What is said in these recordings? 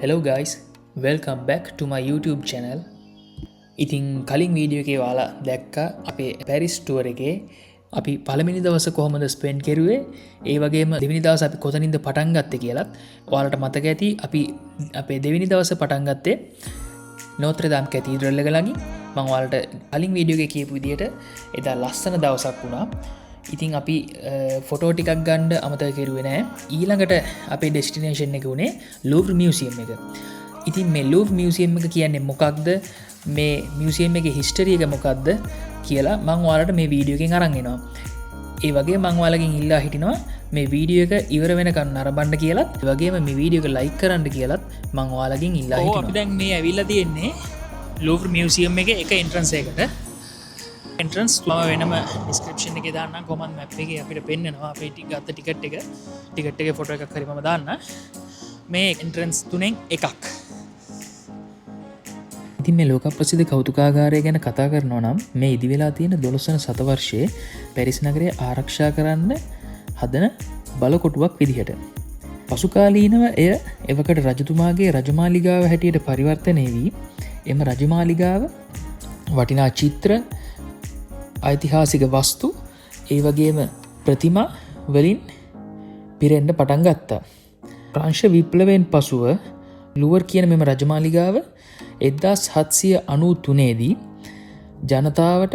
Hello guys, welcome back to my YouTube channel. ඉතින් කලින් video එකේ ඔයාලා දැක්කා අපේ පැරිස් ටුවර් එකේ අපි පළවෙනි දවස කොහොමද ස්පෙන්ඩ් කරුවේ ඒ වගේම දෙවෙනි දවස අපි කොතනින්ද පටන් ගත්තේ කියලාත් ඔයාලට මතක ඇති අපි අපේ දෙවෙනි දවස පටන් ගත්තේ නෝත්‍ර දාම් කැතීඩ්‍රල් එක ළඟින් මම ඔයාලට කලින් වීඩියෝ එකේ කියපු විදිහට එදා ලස්සන දවසක් වුණා. ඉතින් අපි ෆොටෝ ටිකක් ගන්න අමතක කරුවේ නෑ. ඊළඟට අපේ ඩෙස්ටිනේෂන් එක උනේ ලූවර් මියුසියම් එක. ඉතින් මේ ලූවර් මියුසියම් එක කියන්නේ මොකක්ද? මේ මියුසියම් එකේ හිස්ටරි එක මොකක්ද කියලා මම ඔයාලට මේ වීඩියෝ එකෙන් අරන් එනවා. ඒ වගේම මම ඔයාලගෙන් ඉල්ලා හිටිනවා මේ වීඩියෝ එක ඉවර වෙනකන් නරඹන්න කියලාත්, ඒ වගේම මේ වීඩියෝ එක ලයික් කරන්න කියලාත් මම ඔයාලගෙන් ඉල්ලා හිටිනවා. අපි දැන් මේ ඇවිල්ලා තියෙන්නේ ලූවර් මියුසියම් එකේ එක එන්ට්‍රන්ස් එකකට. එන්ට්‍රන්ස් මම වෙනම ඩිස්ක්‍රිප්ෂන් එකේ දාන්නම්. කොමන්ඩ් මැප් එකේ අපිට පෙන්නනවා අපේ ගත්ත ටිකට් එකේ ෆොටෝ එකක් හරි මම දාන්න. මේ එන්ට්‍රන්ස් තුනෙන් එකක්. ඉතින් මේ ලෝක ප්‍රසිද්ධ කෞතුකාගාරය ගැන කතා කරනවා නම් මේ ඉදි වෙලා තියෙන 12 වන සතවර්ෂයේ පැරිස් නගරය ආරක්ෂා කරන්න හදන බලකොටුවක් විදිහට. පසුකාලීනව එය එවකට රජතුමාගේ රජමාලිගාව හැටියට පරිවර්තනය වී එම රජමාලිගාව වටිනා චිත්‍ර, ඓතිහාසික වස්තු, ඒ වගේම ප්‍රතිමා වලින් පිරෙන්න පටන් ගත්තා. ප්‍රංශ විප්ලවයෙන් පසුව ලුවර් කියන මෙම රජමාලිගාව 1793 දී ජනතාවට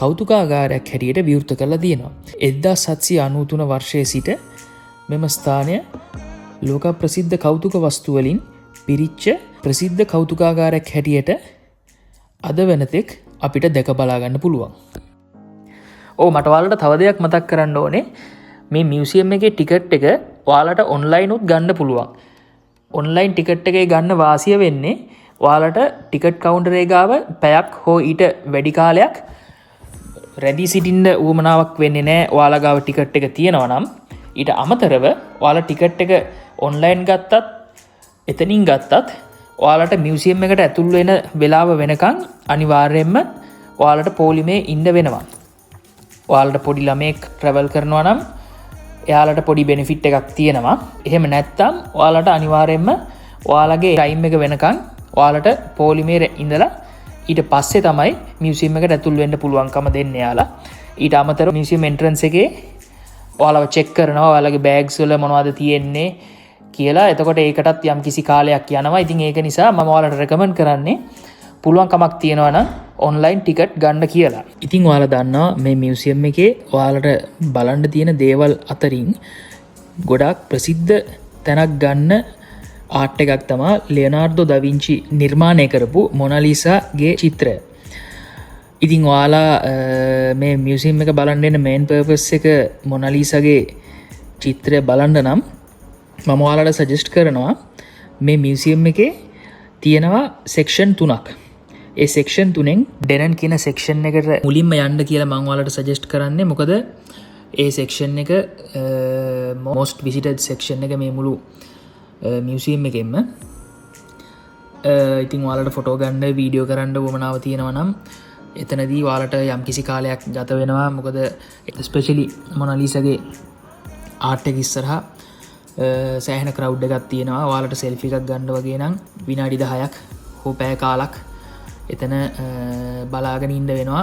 කෞතුකාගාරයක් හැටියට විවෘත කරලා තියෙනවා. 1793 වර්ෂයේ සිට මෙම ස්ථානය ලෝක ප්‍රසිද්ධ කෞතුක වස්තු වලින් පිරිච්ච ප්‍රසිද්ධ කෞතුකාගාරයක් හැටියට අද වෙනතෙක් අපිට දැක බලා ගන්න පුළුවන්. මට ඔයාලට තව දෙයක් මතක් කරන්න ඕනේ. මේ මියුසියම් එකේ ටිකට් එක ඔයාලට ඔන්ලයින් උත් ගන්න පුළුවන්. ඔන්ලයින් ටිකට් එකේ ගන්න වාසිය වෙන්නේ ඔයාලට ටිකට් කවුන්ටරේ ගාව පැයක් හෝ ඊට වැඩි කාලයක් රැඳී සිටින්න උවමනාවක් වෙන්නේ නැහැ. ඔයාලා ගාව ටිකට් එක තියෙනවා නම් ඊට අමතරව ඔයාලා ටිකට් එක ඔන්ලයින් ගත්තත් එතනින් ගත්තත් ඔයාලට මියුසියම් එකට ඇතුල් වෙන වෙලාව වෙනකන් අනිවාර්යයෙන්ම ඔයාලට පොලිමේ ඉන්න වෙනවා. ඔයාලට පොඩි ළමෙක් ට්‍රැවල් කරනවා නම් එයාලට පොඩි බෙනිෆිට් එකක් තියෙනවා. එහෙම නැත්නම් ඔයාලට අනිවාර්යයෙන්ම ඔයාලගේ ටයිම් එක වෙනකන් ඔයාලට පොලිමේ ඉඳලා ඊට පස්සේ තමයි මියුසියම් එකට ඇතුල් වෙන්න පුළුවන්කම දෙන්නේ යාලා. ඊට අමතරව මියුසියම් එන්ට්‍රන්ස් එකේ ඔයාලව චෙක් කරනවා ඔයාලගේ බෑග්ස් වල මොනවද තියෙන්නේ කියලා. එතකොට ඒකටත් යම් කිසි කාලයක් යනවා. ඉතින් ඒක නිසා මම ඔයාලට රෙකමන්ඩ් කරන්නේ පුළුවන් කමක් තියෙනවා නම් ඔන්ලයින් ටිකට් ගන්න කියලා. ඉතින් ඔයාලා දන්නවා මේ මියුසියම් එකේ ඔයාලට බලන්න තියෙන දේවල් අතරින් ගොඩාක් ප්‍රසිද්ධ තැනක් ගන්න ආර්ට් එකක් තමයි ලියනාර්ඩෝ දා වින්චි නිර්මාණය කරපු මොනාලිසාගේ චිත්‍රය. ඉතින් ඔයාලා මේ මියුසියම් එක බලන්න එන මේන් පර්පස් එක මොනාලිසාගේ චිත්‍රය බලන්න නම් මම ඔයාලට සජෙස්ට් කරනවා මේ මියුසියම් එකේ තියෙනවා සෙක්ෂන් 3ක්. ඒ සෙක්ෂන් 3න් ඩෙරන් කියන සෙක්ෂන් එකට මුලින්ම යන්න කියලා මම ඔයාලට සජෙස්ට් කරන්නේ. මොකද ඒ සෙක්ෂන් එක most visited සෙක්ෂන් එක මේ මුළු මියුසියම් එකෙන්ම. ඉතින් ඔයාලට ෆොටෝ ගන්න වීඩියෝ කරන්න වමනාව තියෙනවා නම් එතනදී ඔයාලට යම් කිසි කාලයක් ගත වෙනවා. මොකද ස්පෙෂලි මොනාලිසාගේ ආර්ට් එක ඉස්සරහා සෑහෙන ක්‍රවුඩ් එකක් තියෙනවා. ඔයාලට සෙල්ෆි එකක් ගන්න වගේ නම් විනාඩි 10ක් හෝ පැය කාලක් එතන බලාගෙන ඉන්න වෙනවා.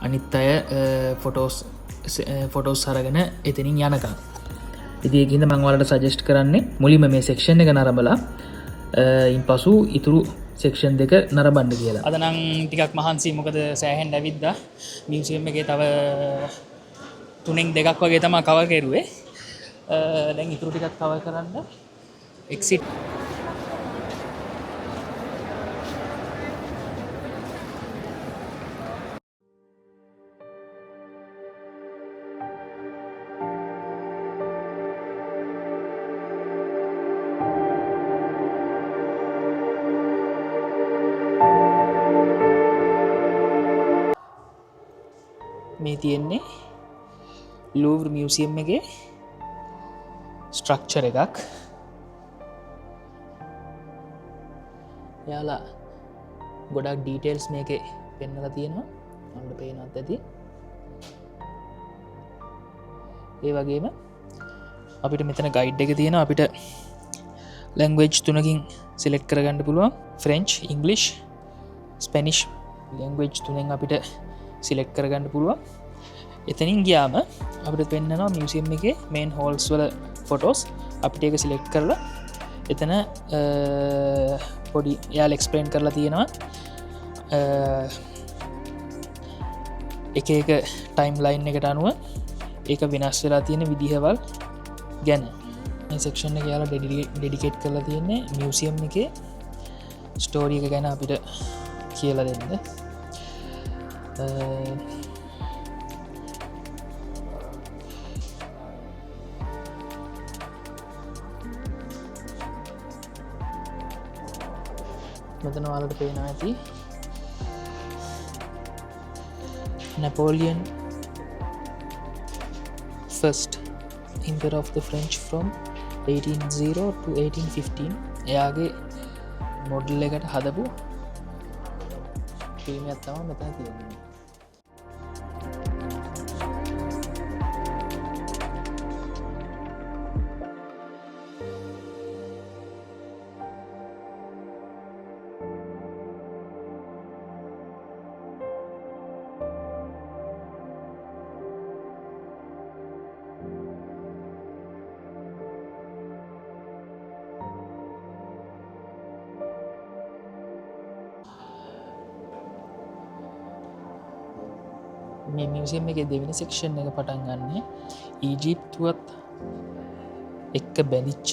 අනිත් අය ෆොටෝස් අරගෙන එතනින් යනකම්. ඉතින් ඒකින්ද මම ඔයාලට සජෙස්ට් කරන්නේ මුලින්ම මේ සෙක්ෂන් එක නරඹලා ඉන්පසු ඉතුරු සෙක්ෂන් දෙක නරඹන්න කියලා. අද නම් ටිකක් මහන්සි. මොකද සෑහෙන් ඇවිද්දා. මියුසියම් එකේ තව 3න් 2ක් වගේ තමයි කවර් කරුවේ. දැන් ඉතුරු ටිකක් කවර් කරන්න එක්සිට්. මේ තියෙන්නේ ලූවර් මියුසියම් එකේ ස්ට්‍රක්චර් එකක්. යාලා ගොඩක් ඩීටේල්ස් මේකේ පෙන්නලා තියෙනවා. අපිට පේනවත් ඇති. ඒ වගේම අපිට මෙතන ගයිඩ් එක තියෙනවා. අපිට ලැංග්වේජ් තුනකින් සිලෙක්ට් කරගන්න පුළුවන් ෆ්‍රෙන්ච් ඉංග්ලිෂ් ස්පැනිෂ් ලැංග්වේජ් තුනෙන් අපිට සිලෙක්ට් කරගන්න පුළුවන් එතනින් ගියාම අපිට පෙන්න්නනවා මියසියම් එක මේන් හෝල්ස් වල ෆොටෝස් අපිට එක සිලෙක්ට් කරලා එතන පොඩි යාල් එක්ස්පලේන් කරලා තියෙනවා එක ටයිම් ලයින් එකට අනුව ඒක වෙනස් වෙලා තියෙන විදිහවල් ගැන සෙක්ෂන් එක යාලා ඩෙඩිකේට් කරලා තියෙන්නේ මියසියම් එක ස්ටෝරිය එක ගැන අපිට කියලා දෙන්න මෙතන ඔයාලට පේනවා ඇති Napoleon first Emperor of the French from 1800 to 1815 එයාගේ මොඩල් එකට හදපු ෆිල්මයක් තමයි මෙතන තියෙන්නේ මේ මියසියම් එක දෙවෙනි සෙක්ෂන් එක පටන් ගන්න ඊජිප්තුවත් එක්ක බැඳිච්ච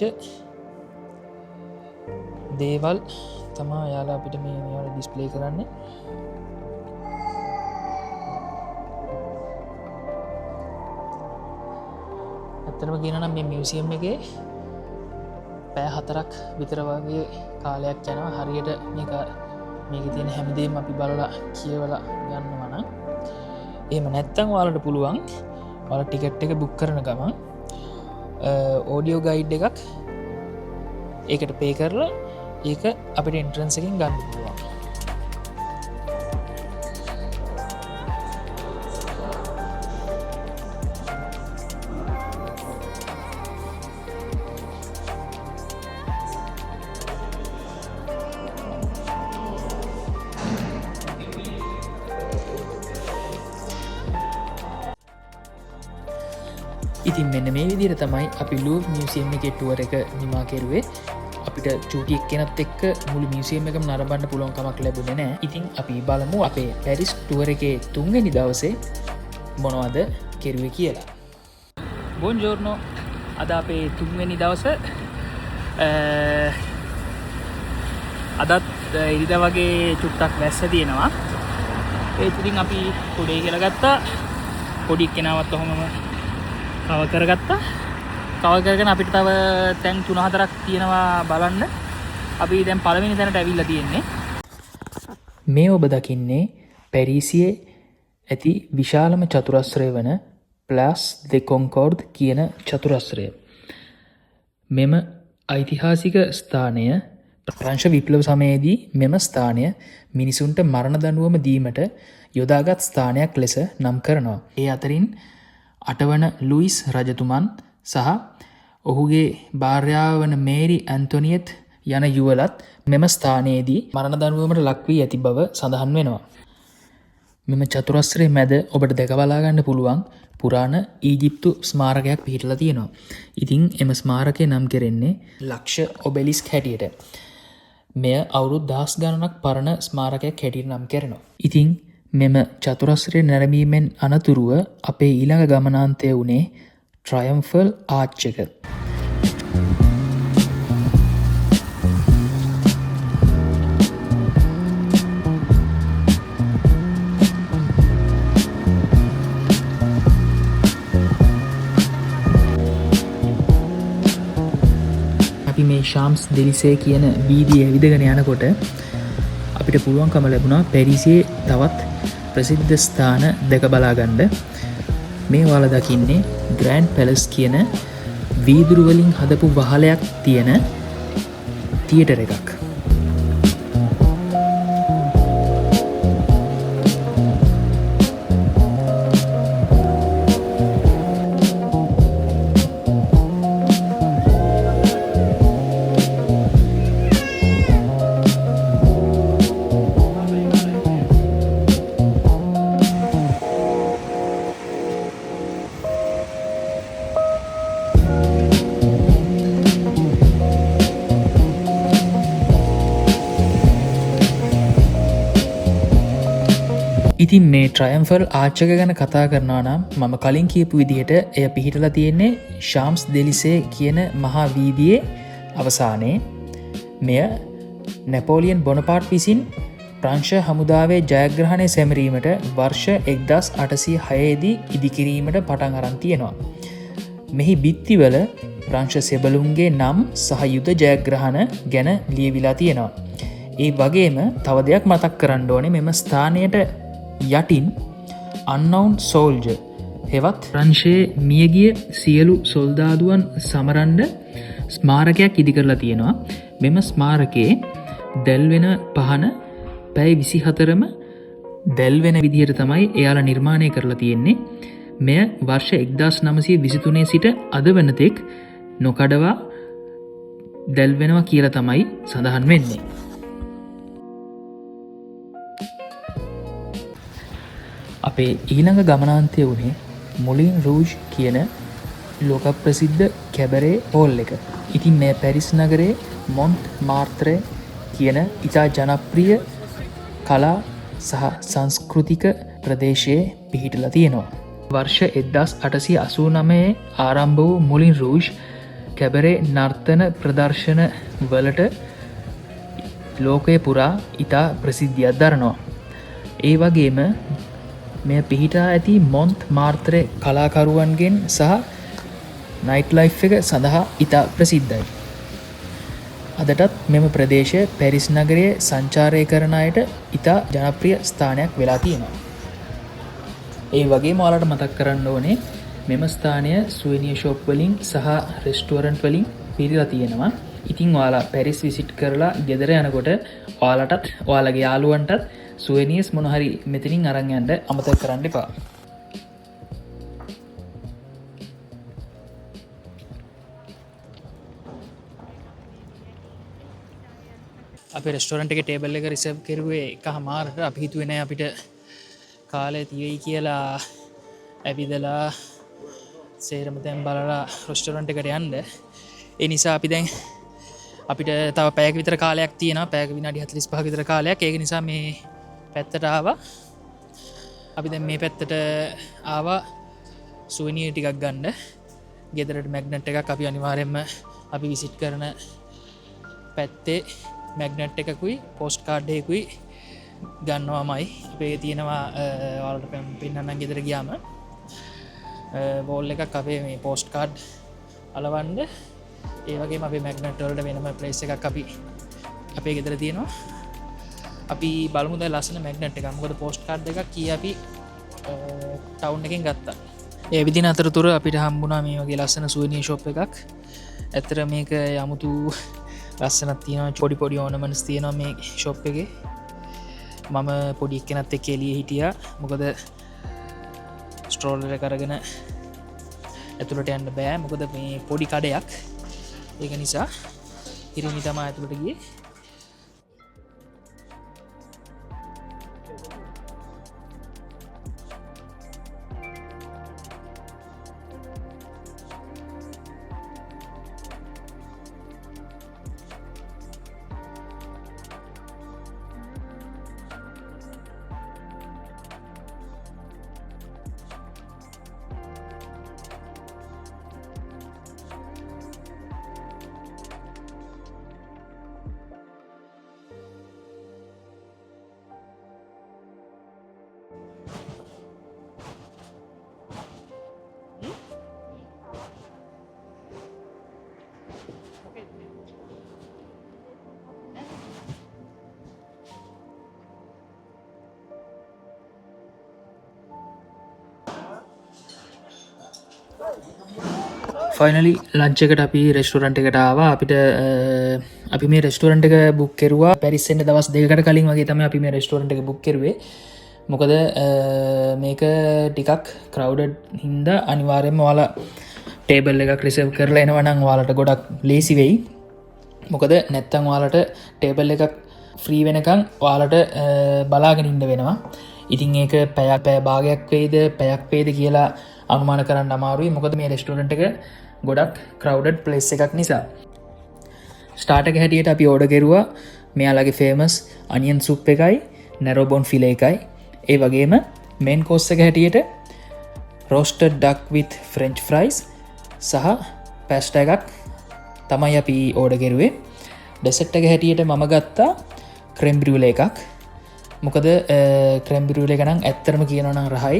දේවල් තමා යාලා අපිට මේ ඩිස්ප්ලේ කරන්නේ ඇත්තටම කියනනම් මේ මියසියම් එකේ පැය 4ක් විතර වගේ කාලයක් යනවා හරියට මේක තියෙන හැමදේම අපි බලලා කියවලා ගන්නවා නම් එහෙම නැත්තම් ඔයාලට පුළුවන් ඔයාලා ටිකට් එක බුක් කරන ගමන් ඔඩියෝ ගයිඩ් එකක් ඒකට පේ කරලා ඒක අපිට එන්ට්‍රන්ස් එකෙන් ගන්න පුළුවන් ඉතින් මෙන්න මේ විදිහට තමයි අපි ලූවර් මියසියම් එකේ ටුවර් එක නිමා කෙරුවේ අපිට චූටි එක්කෙනත් එක්ක මුළු මියසියම් එකම නරඹන්න පුළුවන් කමක් ලැබුණේ නැහැ. ඉතින් අපි බලමු අපේ පැරිස් ටුවර් එකේ 3 වෙනි දවසේ මොනවද කෙරුවේ කියලා. බොන්ජෝර්නෝ අද අපේ 3 වෙනි දවස අදත් ඉරිදා වගේ චුට්ටක් වැස්ස තියෙනවා. ඒත් ඉතින් අපි පොඩේ කියලා ගත්තා. පොඩි කෙනාවත් ඔහොමම කව කරගත්තා කව කරගෙන අපිට තව තැන් 3-4ක් තියෙනවා බලන්න අපි දැන් පළවෙනි තැනට ඇවිල්ලා තියෙන්නේ මේ ඔබ දකින්නේ පැරිසියේ ඇති විශාලම චතුරස්‍රය වන ප්ලාස් දෙ කොන්කෝර්ඩ් කියන චතුරස්‍රය මෙම ඓතිහාසික ස්ථානය ප්‍රංශ විප්ලව සමයේදී මෙම ස්ථානය මිනිසුන්ට මරණ දඬුවම දීමට යොදාගත් ස්ථානයක් ලෙස නම් කරනවා ඒ අතරින් 8 වන ලුයිස් රජතුමන් සහ ඔහුගේ භාර්යාව වන මේරි ඇන්තොනියට් යන යුවලත් මෙම ස්ථානයේදී මරණ දඬුවමට ලක් වී ඇති බව සඳහන් වෙනවා. මෙම චතුරස්‍රයේ මැද ඔබට දැක බලා ගන්න පුළුවන් පුරාණ ඊජිප්තු ස්මාරකයක් පිහිටලා තියෙනවා. ඉතින් එම ස්මාරකය නම් කෙරෙන්නේ ලක්ෂ ඔබෙලිස්ක් හැටියට. මෙය අවුරුදු 10 ගණනක් පරණ ස්මාරකයක් හැටියට නම් කරනවා. ඉතින් මෙම චතුරස්‍රය නැරඹීමෙන් අනතුරුව අපේ ඊළඟ ගමනාන්තය වුණේ ට්‍රයම්ෆල් ආර්ච් එක. අපි මේ ශාම්ස් දෙලිසේ කියන වීදිය ඇවිදගෙන යනකොට අපිට පුළුවන්කම ලැබුණා පැරිසියේ තවත් ප්‍රසිද්ධ ස්ථාන දැක බලාගන්න. මේ ඔයාලා දකින්නේ ග්‍රෑන්ඩ් පැලස් කියන වීදුරු වලින් හදපු වහලයක් තියෙන තියටර් එකක්. ඉතින් මේ ට්‍රයම්ෆල් ආච්චක ගැන කතා කරනා නම් මම කලින් කියපු විදිහට එය පිහිටලා තියෙන්නේ ශාම්ස් දෙලිසේ කියන මහා වීදියේ අවසානයේ. මෙය නැපෝලියන් බොනපාට් විසින් ප්‍රංශ හමුදාවේ ජයග්‍රහණය සැමරීමට වර්ෂ 1806දී ඉදිකිරීමට පටන් අරන් තියෙනවා. මෙහි බිත්තිවල ප්‍රංශ සෙබළුන්ගේ නම් සහ යුද ජයග්‍රහණ ගැන ලියවිලා තියෙනවා. ඒ වගේම තව දෙයක් මතක් කරන්න ඕනේ මෙම ස්ථානයට යටින් unknown soldier හෙවත් ප්‍රංශයේ මියගිය සියලු සොල්දාදුවන් සමරන්න ස්මාරකයක් ඉදි කරලා තියෙනවා. මෙම ස්මාරකයේ දැල්වෙන පහන පැය 24ම දැල්වෙන විදිහට තමයි එයාලා නිර්මාණය කරලා තියෙන්නේ. මෙය වර්ෂ 1923 සිට අද වනතෙක් නොකඩවා දැල්වෙනවා කියලා තමයි සඳහන් වෙන්නේ. අපේ ඊළඟ ගමනාන්තය වුණේ මුලින් රූජ් කියන ලෝක ප්‍රසිද්ධ කැබරේ හෝල් එක. ඉතින් මේ පැරිස් නගරේ මොන්ට් මාර්ත්‍රේ කියන ඉතා ජනප්‍රිය කලා සහ සංස්කෘතික ප්‍රදේශයේ පිහිටලා තියෙනවා. වර්ෂ 1889 ආරම්භ වූ මුලින් රූජ් කැබරේ නර්තන ප්‍රදර්ශන වලට ලෝකය පුරා ඉතා ප්‍රසිද්ධියක් දරනවා. ඒ වගේම මෙය පිහිටා ඇති මොන්ට් මාර්ත්‍රේ කලාකරුවන්ගෙන් සහ නයිට් ලයිෆ් එක සඳහා ඉතා ප්‍රසිද්ධයි. අදටත් මෙම ප්‍රදේශය පැරිස් නගරයේ සංචාරය කරන අයට ඉතා ජනප්‍රිය ස්ථානයක් වෙලා තියෙනවා. ඒ වගේම ඔයාලට මතක් කරන්න ඕනේ මෙම ස්ථානය සුවෙනියර් ෂොප් වලින් සහ රෙස්ටුරන්ට් වලින් පිරීලා තියෙනවා. ඉතින් ඔයාලා පැරිස් විසිට් කරලා ගෙදර යනකොට ඔයාලටත් ඔයාලගේ යාළුවන්ටත් සුවෙනියර්ස් මොන හරි මෙතනින් අරන් යන්න අමතක කරන්න එපා. අපේ රෙස්ටෝරන්ට් එකේ ටේබල් එක රිසර්ව් කරුවේ එකමාරට. අපි හිතුවේ නෑ අපිට කාලය තියෙයි කියලා ඇවිදලා සේරම තැන් බලලා රෙස්ටෝරන්ට් එකට යන්න. ඒ නිසා අපි දැන් අපිට තව පැයක විතර කාලයක් තියෙනවා. පැයක විනාඩි 45ක විතර කාලයක්. ඒක නිසා මේ පැත්තට ආවා. අපි දැන් මේ පැත්තට ආවා සුවෙනියර් ටිකක් ගන්න. ගෙදරට මැග්නට් එකක් අපි අනිවාර්යයෙන්ම අපි විසිට් කරන පැත්තේ මැග්නට් එකකුයි පෝස්ට් කාඩ් එකකුයි ගන්නවාමයි. අපේ තියෙනවා ඔයාලට පෙන්නන්නම් ගෙදර ගියාම වෝල් එකක් අපේ මේ පෝස්ට් කාඩ් අලවන්න. ඒ වගේම අපේ මැග්නට් වලට වෙනම ප්ලේස් එකක් අපි අපේ ගෙදර තියෙනවා. අපි බලමු දැන් ලස්සන මැග්නට් එකක්. මොකද පෝස්ට් කාඩ් එකක් කී අපි ටවුන් එකෙන් ගත්තා. ඒ විදිහට අතරතුර අපිට හම්බුණා මේ වගේ ලස්සන සුවෙනියර් ෂොප් එකක්. ඇත්තට මේක යමුතු ලස්සනක් තියෙනවා. පොඩි පොඩි ඕනමන්ට්ස් තියෙනවා මේ ෂොප් එකේ. මම පොඩි එක්කෙනත් එක්ක එළියේ හිටියා. මොකද ස්ට්‍රෝලර් එක අරගෙන ඇතුළට යන්න බෑ. මොකද මේ පොඩි කඩයක්. ඒක නිසා ඉරිමි තමයි ඇතුළට ගියේ. ෆයිනලි ලන්ච් එකට අපි රෙස්ටෝරන්ට් එකට ආවා. අපිට අපි මේ රෙස්ටෝරන්ට් එක බුක් කරුවා පැරිස් එන්න දවස් දෙකකට කලින් වගේ තමයි අපි මේ රෙස්ටෝරන්ට් එක බුක් කරුවේ. මොකද මේක ටිකක් ක්‍රවුඩඩ් හින්දා අනිවාර්යයෙන්ම ඔයාලා ටේබල් එකක් රිසර්ව් කරලා එනවා නම් ඔයාලට ගොඩක් ලේසි වෙයි. මොකද නැත්තම් ඔයාලට ටේබල් එකක් ෆ්‍රී වෙනකන් ඔයාලට බලාගෙන ඉන්න වෙනවා. ඉතින් ඒක පැය භාගයක් වේද පැයක් වේද කියලා අනුමාන කරන්න අමාරුයි. මොකද මේ රෙස්ටෝරන්ට් එක ගොඩක් ක්‍රවුඩඩ් ප්ලේස් එකක් නිසා. ස්ටාර්ටර් එක හැටියට අපි ඕඩර් කරුවා මෙයාලගේ ෆේමස් අනියන් සුප් එකයි නැරෝ බෝන් ෆිලේ එකයි. ඒ වගේම මේන් කෝස් එක හැටියට roasted duck with french fries සහ පැස්ටා එකක් තමයි අපි ඕඩර් කරුවේ. ඩෙසර්ට් එක හැටියට මම ගත්තා ක්‍රෙම් බ්‍රියුලේ එකක්. මොකද ක්‍රෙම් බ්‍රියුලේ එක නම් ඇත්තටම කියනවා නම් රහයි.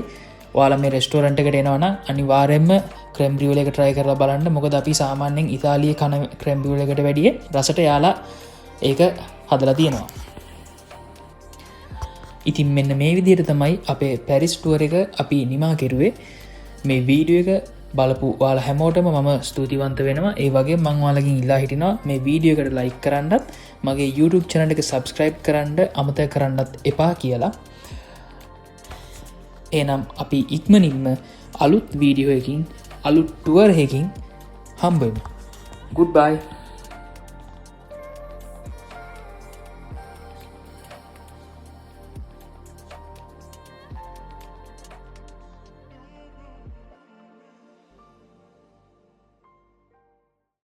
ඔයාලා මේ රෙස්ටෝරන්ට් එකට එනවා නම් අනිවාර්යයෙන්ම ක්‍රෙම් බ්‍රියුලේ එක try කරලා බලන්න. මොකද අපි සාමාන්‍යයෙන් ඉතාලියේ කන ක්‍රෙම් බ්‍රියුලේ එකට වැඩිය රසට යාලා ඒක හදලා තියෙනවා. ඉතින් මෙන්න මේ විදිහට තමයි අපේ පැරිස් ටුවර් එක අපි නිමා කෙරුවේ. මේ වීඩියෝ එක බලපු ඔයාලා හැමෝටම මම ස්තුතිවන්ත වෙනවා. ඒ වගේ මම ඔයාලගෙන් ඉල්ලා හිටිනවා මේ වීඩියෝ එකට ලයික් කරන්නත් මගේ YouTube channel එක subscribe කරන්න අමතක කරන්නත් එපා කියලා. එහෙනම් අපි ඉක්මනින්ම අලුත් වීඩියෝ එකකින් අලුත් ටුවර් එකකින් හම්බෙමු. Goodbye.